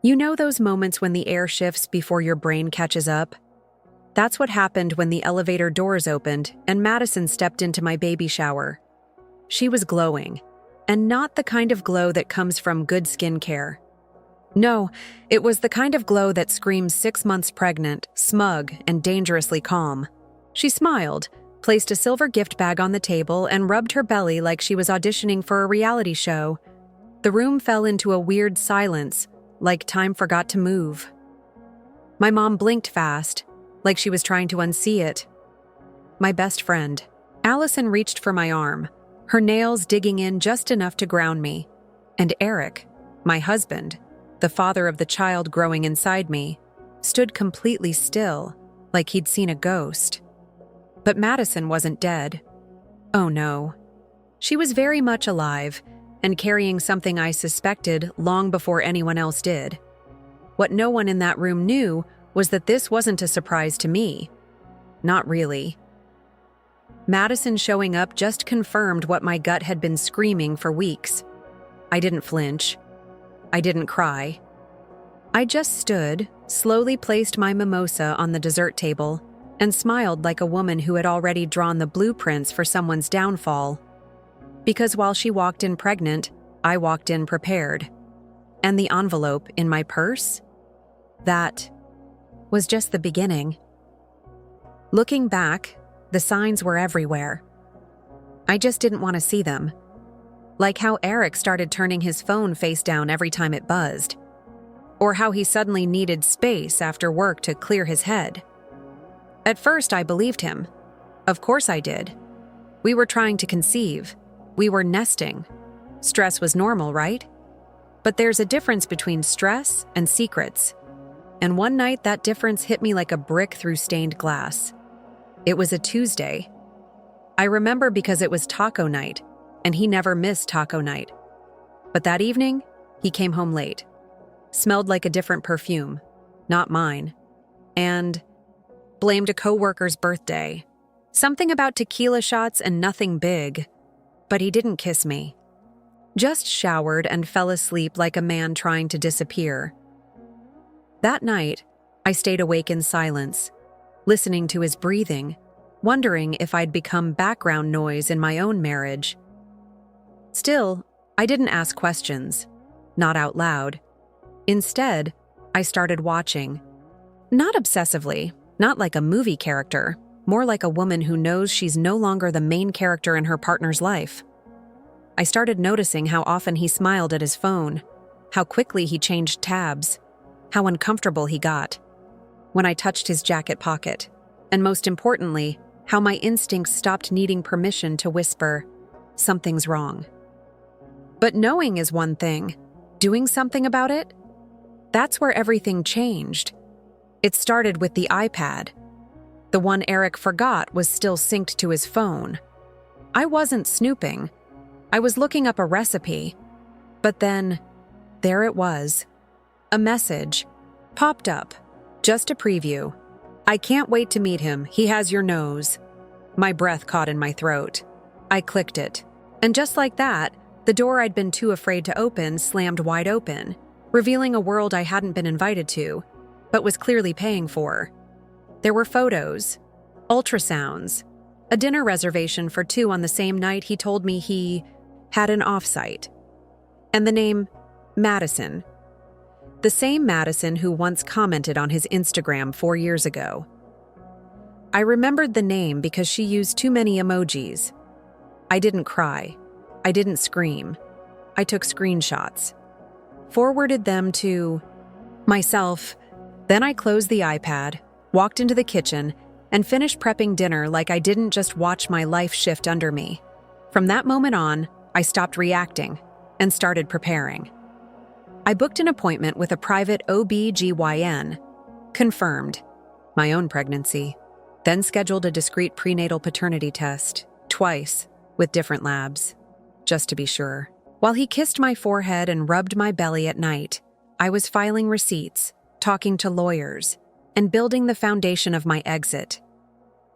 You know those moments when the air shifts before your brain catches up? That's what happened when the elevator doors opened and Madison stepped into my baby shower. She was glowing, and not the kind of glow that comes from good skincare. No, it was the kind of glow that screams 6 months pregnant, smug, and dangerously calm. She smiled, placed a silver gift bag on the table, and rubbed her belly like she was auditioning for a reality show. The room fell into a weird silence, like time forgot to move. My mom blinked fast, like she was trying to unsee it. My best friend, Allison, reached for my arm, her nails digging in just enough to ground me. And Eric, my husband, the father of the child growing inside me, stood completely still, like he'd seen a ghost. But Madison wasn't dead. Oh no. She was very much alive, and carrying something I suspected long before anyone else did. What no one in that room knew was that this wasn't a surprise to me. Not really. Madison showing up just confirmed what my gut had been screaming for weeks. I didn't flinch. I didn't cry. I just stood, slowly placed my mimosa on the dessert table, and smiled like a woman who had already drawn the blueprints for someone's downfall. Because while she walked in pregnant, I walked in prepared. And the envelope in my purse? That was just the beginning. Looking back, the signs were everywhere. I just didn't want to see them. Like how Eric started turning his phone face down every time it buzzed. Or how he suddenly needed space after work to clear his head. At first, I believed him. Of course I did. We were trying to conceive. We were nesting. Stress was normal, right? But there's a difference between stress and secrets. And one night, that difference hit me like a brick through stained glass. It was a Tuesday. I remember because it was taco night, and he never missed taco night. But that evening, he came home late. Smelled like a different perfume, not mine. And blamed a coworker's birthday. Something about tequila shots and nothing big. But he didn't kiss me. Just showered and fell asleep like a man trying to disappear. That night, I stayed awake in silence, listening to his breathing, wondering if I'd become background noise in my own marriage. Still, I didn't ask questions, not out loud. Instead, I started watching. Not obsessively, not like a movie character, more like a woman who knows she's no longer the main character in her partner's life. I started noticing how often he smiled at his phone, how quickly he changed tabs, how uncomfortable he got when I touched his jacket pocket, and most importantly, how my instincts stopped needing permission to whisper, "Something's wrong." But knowing is one thing. Doing something about it? That's where everything changed. It started with the iPad. The one Eric forgot was still synced to his phone. I wasn't snooping. I was looking up a recipe. But then, there it was. A message popped up. Just a preview. "I can't wait to meet him. He has your nose." My breath caught in my throat. I clicked it. And just like that, the door I'd been too afraid to open slammed wide open, revealing a world I hadn't been invited to, but was clearly paying for. There were photos, ultrasounds, a dinner reservation for 2 on the same night he told me he had an offsite, and the name Madison. The same Madison who once commented on his Instagram 4 years ago. I remembered the name because she used too many emojis. I didn't cry. I didn't scream. I took screenshots. Forwarded them to myself. Then I closed the iPad, walked into the kitchen, and finished prepping dinner like I didn't just watch my life shift under me. From that moment on, I stopped reacting and started preparing. I booked an appointment with a private OB/GYN, confirmed my own pregnancy, then scheduled a discreet prenatal paternity test, twice, with different labs, just to be sure. While he kissed my forehead and rubbed my belly at night, I was filing receipts, talking to lawyers, and building the foundation of my exit.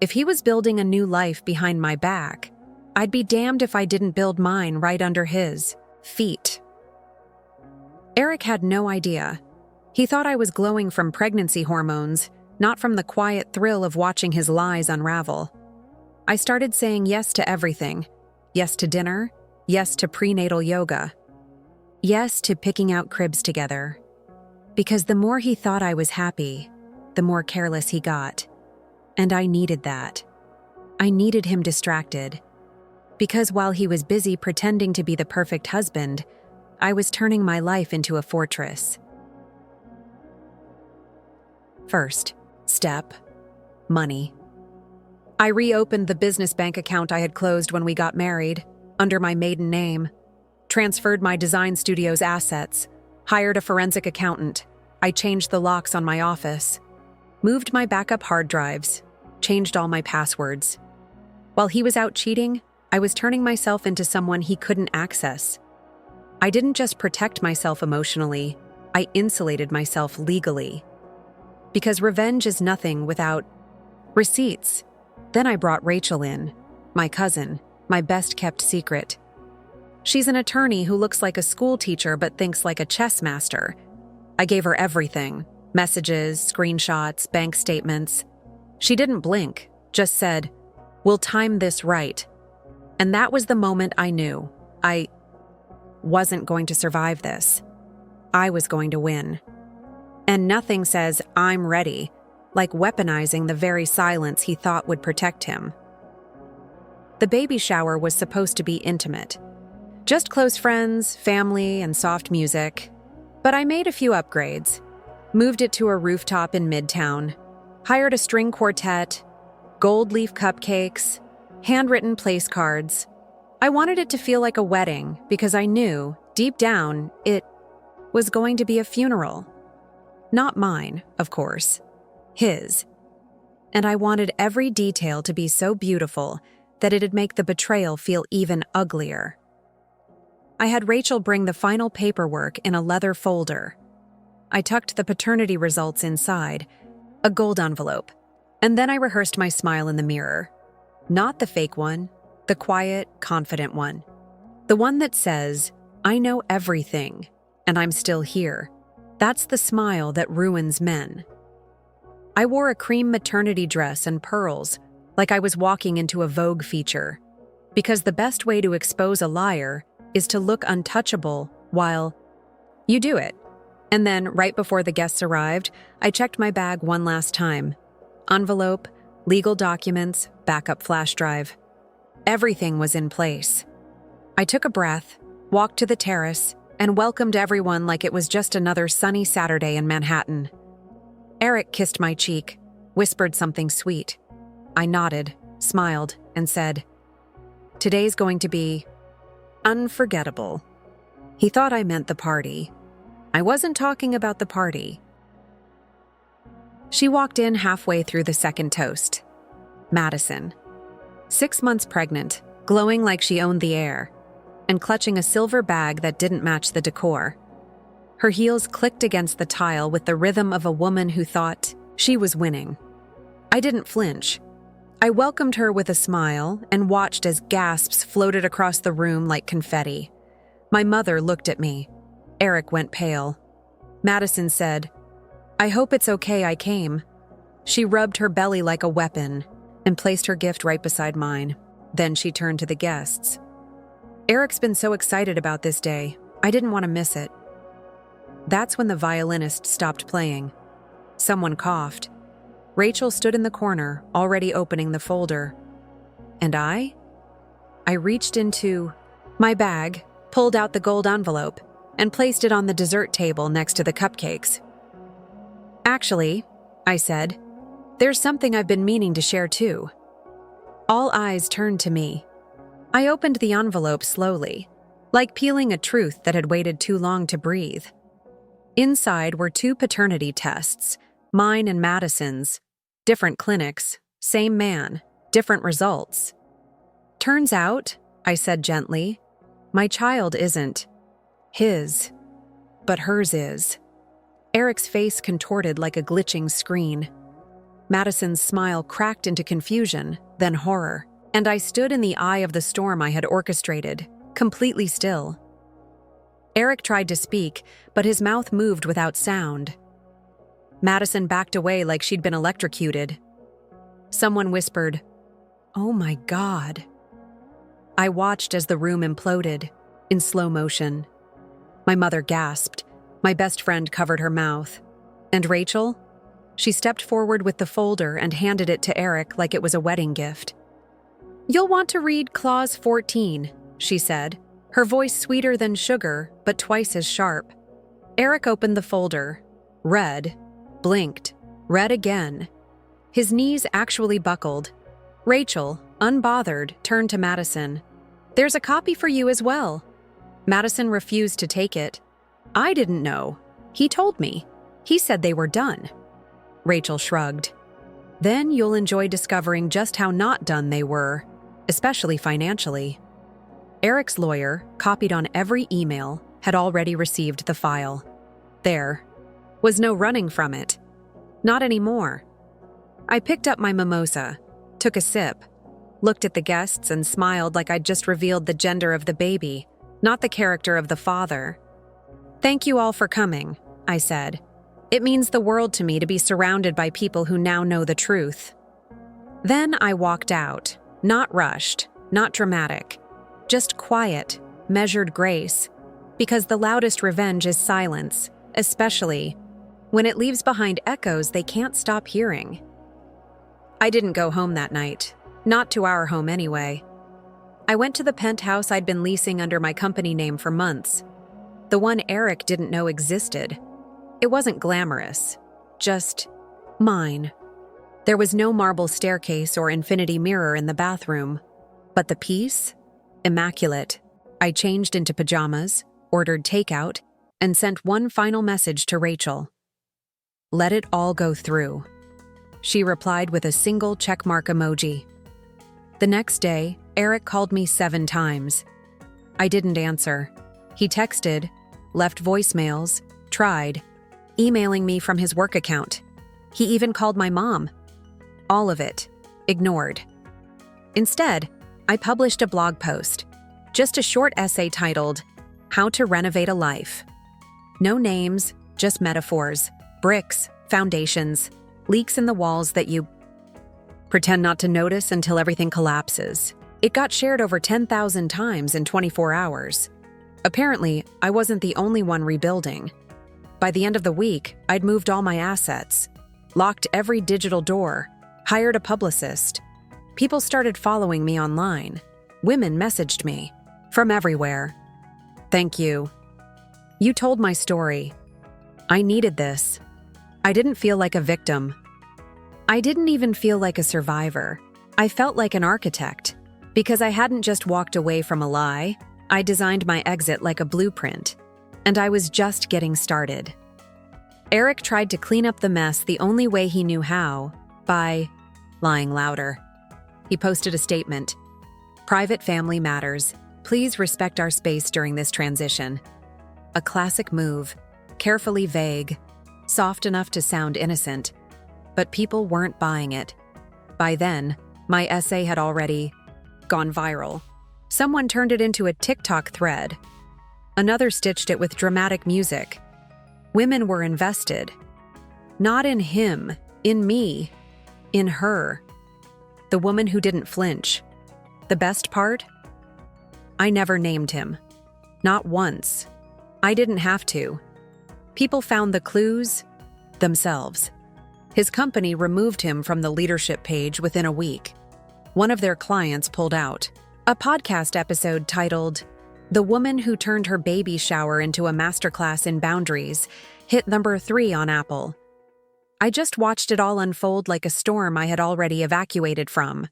If he was building a new life behind my back, I'd be damned if I didn't build mine right under his feet. Eric had no idea. He thought I was glowing from pregnancy hormones, not from the quiet thrill of watching his lies unravel. I started saying yes to everything. Yes to dinner. Yes to prenatal yoga. Yes to picking out cribs together. Because the more he thought I was happy, the more careless he got. And I needed that. I needed him distracted. Because while he was busy pretending to be the perfect husband, I was turning my life into a fortress. First step: money. I reopened the business bank account I had closed when we got married, under my maiden name, transferred my design studio's assets, hired a forensic accountant. I changed the locks on my office, moved my backup hard drives, changed all my passwords. While he was out cheating, I was turning myself into someone he couldn't access. I didn't just protect myself emotionally, I insulated myself legally. Because revenge is nothing without receipts. Then I brought Rachel in, my cousin, my best-kept secret. She's an attorney who looks like a school teacher but thinks like a chess master. I gave her everything: messages, screenshots, bank statements. She didn't blink, just said, "We'll time this right." And that was the moment I knew I wasn't going to survive this. I was going to win. And nothing says, "I'm ready," like weaponizing the very silence he thought would protect him. The baby shower was supposed to be intimate. Just close friends, family, and soft music. But I made a few upgrades. Moved it to a rooftop in Midtown. Hired a string quartet, gold leaf cupcakes, handwritten place cards. I wanted it to feel like a wedding because I knew, deep down, it was going to be a funeral. Not mine, of course. His. And I wanted every detail to be so beautiful that it'd make the betrayal feel even uglier. I had Rachel bring the final paperwork in a leather folder. I tucked the paternity results inside, a gold envelope, and then I rehearsed my smile in the mirror. Not the fake one, the quiet, confident one. The one that says, "I know everything, and I'm still here." That's the smile that ruins men. I wore a cream maternity dress and pearls, like I was walking into a Vogue feature, because the best way to expose a liar is to look untouchable while you do it. And then, right before the guests arrived, I checked my bag one last time. Envelope, legal documents, backup flash drive. Everything was in place. I took a breath, walked to the terrace, and welcomed everyone like it was just another sunny Saturday in Manhattan. Eric kissed my cheek, whispered something sweet. I nodded, smiled, and said, "Today's going to be unforgettable." He thought I meant the party. I wasn't talking about the party. She walked in halfway through the second toast. Madison. 6 months pregnant, glowing like she owned the air, and clutching a silver bag that didn't match the decor. Her heels clicked against the tile with the rhythm of a woman who thought she was winning. I didn't flinch. I welcomed her with a smile and watched as gasps floated across the room like confetti. My mother looked at me. Eric went pale. Madison said, "I hope it's okay I came." She rubbed her belly like a weapon and placed her gift right beside mine. Then she turned to the guests. "Eric's been so excited about this day. I didn't want to miss it." That's when the violinist stopped playing. Someone coughed. Rachel stood in the corner, already opening the folder. And I reached into my bag, pulled out the gold envelope, and placed it on the dessert table next to the cupcakes. "Actually," I said, "there's something I've been meaning to share too." All eyes turned to me. I opened the envelope slowly, like peeling a truth that had waited too long to breathe. Inside were 2 paternity tests, mine and Madison's. Different clinics, same man, different results. "Turns out," I said gently, "my child isn't his, but hers is." Eric's face contorted like a glitching screen. Madison's smile cracked into confusion, then horror, and I stood in the eye of the storm I had orchestrated, completely still. Eric tried to speak, but his mouth moved without sound. Madison backed away like she'd been electrocuted. Someone whispered, "Oh my God." I watched as the room imploded, in slow motion. My mother gasped. My best friend covered her mouth. And Rachel? She stepped forward with the folder and handed it to Eric like it was a wedding gift. "You'll want to read Clause 14, she said, her voice sweeter than sugar, but twice as sharp. Eric opened the folder, read, blinked, read again. His knees actually buckled. Rachel, unbothered, turned to Madison. "There's a copy for you as well." Madison refused to take it. "I didn't know. He told me. He said they were done." Rachel shrugged. "Then you'll enjoy discovering just how not done they were, especially financially." Eric's lawyer, copied on every email, had already received the file. There was no running from it. Not anymore. I picked up my mimosa, took a sip, looked at the guests and smiled like I'd just revealed the gender of the baby, not the character of the father. "Thank you all for coming," I said. "It means the world to me to be surrounded by people who now know the truth." Then I walked out, not rushed, not dramatic, just quiet, measured grace, because the loudest revenge is silence, especially when it leaves behind echoes they can't stop hearing. I didn't go home that night, not to our home anyway. I went to the penthouse I'd been leasing under my company name for months, the one Eric didn't know existed. It wasn't glamorous, just mine. There was no marble staircase or infinity mirror in the bathroom, but the peace? Immaculate. I changed into pajamas, ordered takeout, and sent one final message to Rachel. "Let it all go through." She replied with a single checkmark emoji. The next day, Eric called me 7 times. I didn't answer. He texted, left voicemails, tried, emailing me from his work account. He even called my mom. All of it, ignored. Instead, I published a blog post, just a short essay titled, "How to Renovate a Life." No names, just metaphors, bricks, foundations, leaks in the walls that you pretend not to notice until everything collapses. It got shared over 10,000 times in 24 hours. Apparently, I wasn't the only one rebuilding. By the end of the week, I'd moved all my assets, locked every digital door, hired a publicist. People started following me online. Women messaged me from everywhere. "Thank you. You told my story. I needed this." I didn't feel like a victim. I didn't even feel like a survivor. I felt like an architect. Because I hadn't just walked away from a lie, I designed my exit like a blueprint. And I was just getting started. Eric tried to clean up the mess the only way he knew how, by lying louder. He posted a statement. "Private family matters. Please respect our space during this transition." A classic move, carefully vague, soft enough to sound innocent. But people weren't buying it. By then, my essay had already gone viral. Someone turned it into a TikTok thread. Another stitched it with dramatic music. Women were invested. Not in him, in me, in her. The woman who didn't flinch. The best part? I never named him. Not once. I didn't have to. People found the clues themselves. His company removed him from the leadership page within a week. One of their clients pulled out. A podcast episode titled, "The Woman Who Turned Her Baby Shower into a Masterclass in Boundaries" hit number 3 on Apple. I just watched it all unfold like a storm I had already evacuated from.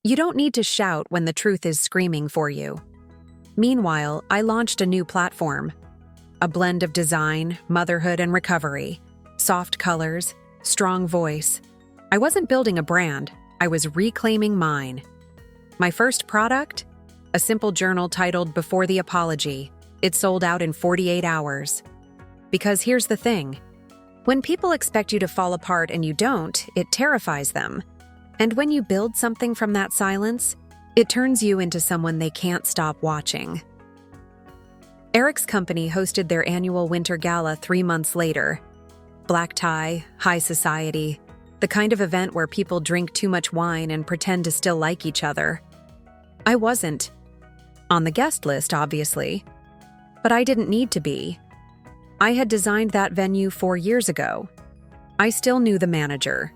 You don't need to shout when the truth is screaming for you. Meanwhile, I launched a new platform. A blend of design, motherhood, and recovery. Soft colors, strong voice. I wasn't building a brand, I was reclaiming mine. My first product? A simple journal titled Before the Apology. It sold out in 48 hours. Because here's the thing. When people expect you to fall apart and you don't, it terrifies them. And when you build something from that silence, it turns you into someone they can't stop watching. Eric's company hosted their annual winter gala 3 months later. Black tie, high society, the kind of event where people drink too much wine and pretend to still like each other. I wasn't. On the guest list, obviously. But I didn't need to be. I had designed that venue 4 years ago. I still knew the manager.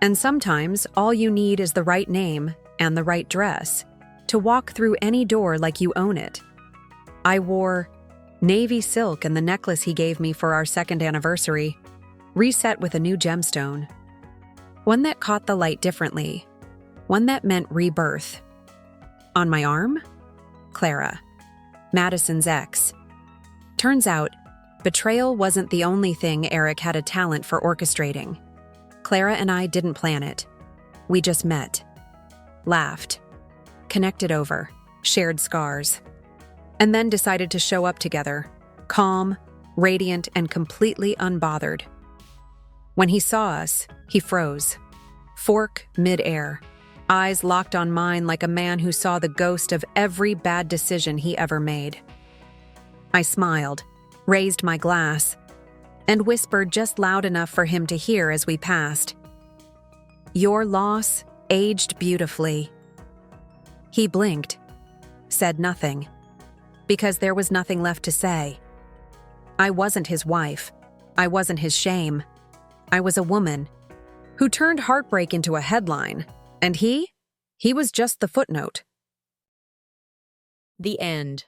And sometimes all you need is the right name and the right dress to walk through any door like you own it. I wore navy silk and the necklace he gave me for our 2nd anniversary, reset with a new gemstone. One that caught the light differently. One that meant rebirth. On my arm? Clara, Madison's ex. Turns out, betrayal wasn't the only thing Eric had a talent for orchestrating. Clara and I didn't plan it. We just met, laughed, connected over, shared scars, and then decided to show up together, calm, radiant, and completely unbothered. When he saw us, he froze, fork mid-air, eyes locked on mine like a man who saw the ghost of every bad decision he ever made. I smiled, raised my glass, and whispered just loud enough for him to hear as we passed. "Your loss aged beautifully." He blinked, said nothing, because there was nothing left to say. I wasn't his wife. I wasn't his shame. I was a woman who turned heartbreak into a headline, and he was just the footnote. The end.